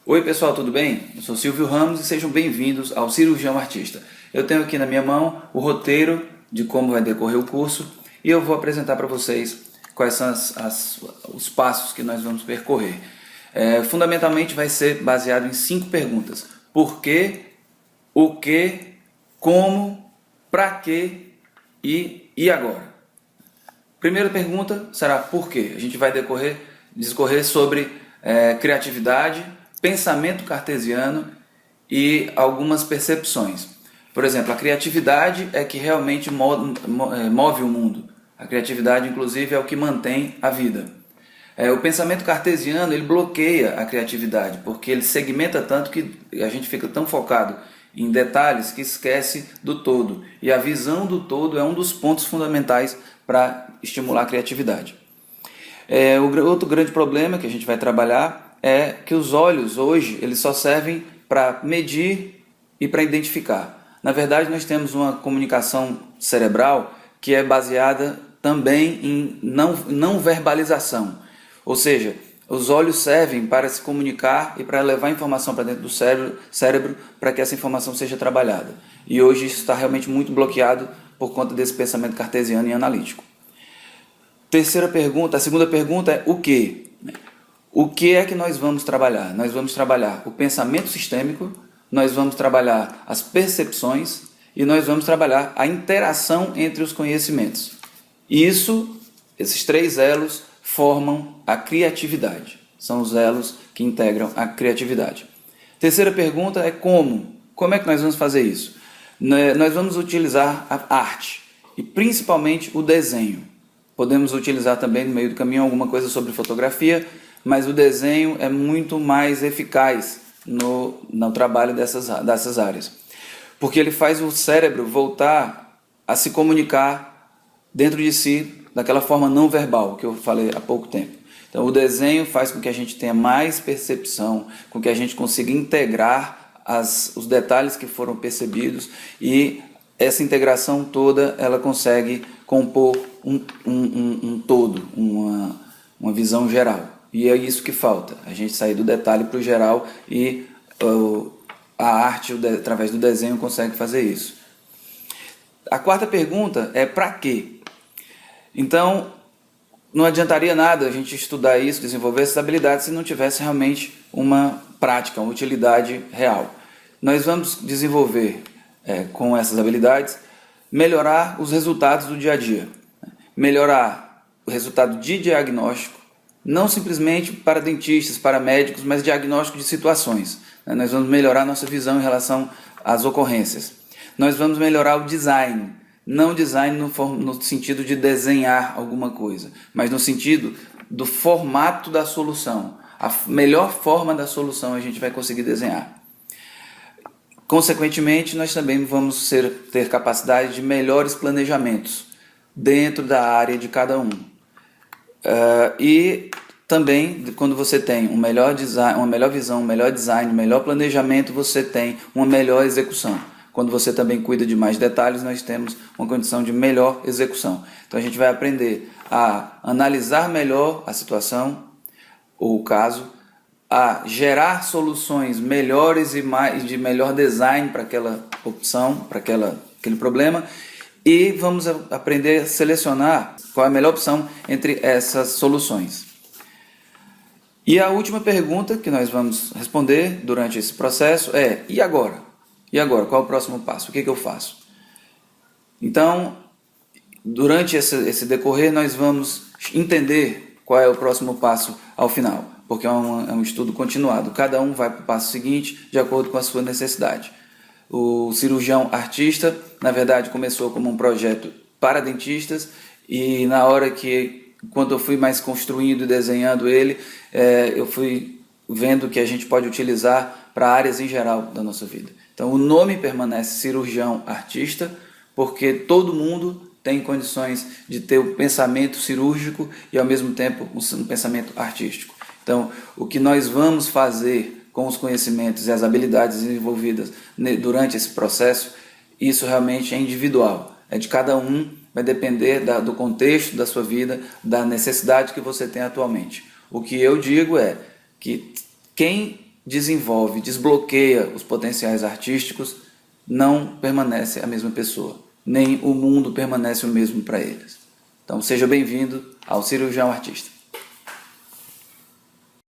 Oi pessoal, tudo bem? Eu sou Silvio Ramos e sejam bem-vindos ao Cirurgião Artista. Eu tenho aqui na minha mão o roteiro de como vai decorrer o curso e eu vou apresentar para vocês quais são os passos que nós vamos percorrer. Fundamentalmente vai ser baseado em 5 perguntas: por quê, o que, como, para quê e agora. Primeira pergunta será por quê? A gente vai discorrer sobre criatividade, pensamento cartesiano e algumas percepções. Por exemplo, a criatividade é que realmente move o mundo. A criatividade, inclusive, é o que mantém a vida. O pensamento cartesiano ele bloqueia a criatividade, porque ele segmenta tanto que a gente fica tão focado em detalhes que esquece do todo. E a visão do todo é um dos pontos fundamentais para estimular a criatividade. Outro grande problema que a gente vai trabalhar é que os olhos hoje eles só servem para medir e para identificar. Na verdade, nós temos uma comunicação cerebral que é baseada também em não verbalização. Ou seja, os olhos servem para se comunicar e para levar informação para dentro do cérebro para que essa informação seja trabalhada. E hoje isso está realmente muito bloqueado por conta desse pensamento cartesiano e analítico. A segunda pergunta é o que? O que é que nós vamos trabalhar? Nós vamos trabalhar o pensamento sistêmico, nós vamos trabalhar as percepções e nós vamos trabalhar a interação entre os conhecimentos. Esses 3 elos formam a criatividade. São os elos que integram a criatividade. Terceira pergunta é como? Como é que nós vamos fazer isso? Nós vamos utilizar a arte e principalmente o desenho. Podemos utilizar também no meio do caminho alguma coisa sobre fotografia, mas o desenho é muito mais eficaz no trabalho dessas áreas. Porque ele faz o cérebro voltar a se comunicar dentro de si daquela forma não verbal que eu falei há pouco tempo. Então o desenho faz com que a gente tenha mais percepção, com que a gente consiga integrar os detalhes que foram percebidos e essa integração toda ela consegue compor um todo, uma visão geral. E é isso que falta, a gente sair do detalhe para o geral e a arte, através do desenho, consegue fazer isso. A quarta pergunta é para quê? Então, não adiantaria nada a gente estudar isso, desenvolver essas habilidades se não tivesse realmente uma prática, uma utilidade real. Nós vamos desenvolver com essas habilidades, melhorar os resultados do dia a dia, melhorar o resultado de diagnóstico, não simplesmente para dentistas, para médicos, mas diagnóstico de situações. Nós vamos melhorar nossa visão em relação às ocorrências. Nós vamos melhorar o design, não design no sentido de desenhar alguma coisa, mas no sentido do formato da solução. A melhor forma da solução a gente vai conseguir desenhar. Consequentemente, nós também vamos ter capacidade de melhores planejamentos dentro da área de cada um. E também, quando você tem um melhor design, uma melhor visão, um melhor design, um melhor planejamento, você tem uma melhor execução. Quando você também cuida de mais detalhes, nós temos uma condição de melhor execução. Então a gente vai aprender a analisar melhor a situação ou o caso, a gerar soluções melhores e de melhor design para aquela opção, para aquele problema, e vamos aprender a selecionar qual é a melhor opção entre essas soluções. E a última pergunta que nós vamos responder durante esse processo é: e agora? E agora? Qual é o próximo passo? O que eu faço? Então, durante esse decorrer, nós vamos entender qual é o próximo passo ao final, porque é um estudo continuado. Cada um vai para o passo seguinte de acordo com a sua necessidade. O cirurgião artista, na verdade, começou como um projeto para dentistas e quando eu fui mais construindo e desenhando ele, eu fui vendo que a gente pode utilizar para áreas em geral da nossa vida. Então o nome permanece cirurgião artista, porque todo mundo tem condições de ter o pensamento cirúrgico e ao mesmo tempo um pensamento artístico. Então o que nós vamos fazer com os conhecimentos e as habilidades desenvolvidas durante esse processo, isso realmente é individual, é de cada um, vai depender do contexto da sua vida, da necessidade que você tem atualmente. O que eu digo é que quem desenvolve, desbloqueia os potenciais artísticos, não permanece a mesma pessoa, nem o mundo permanece o mesmo para eles. Então seja bem-vindo ao Cirurgião Artista.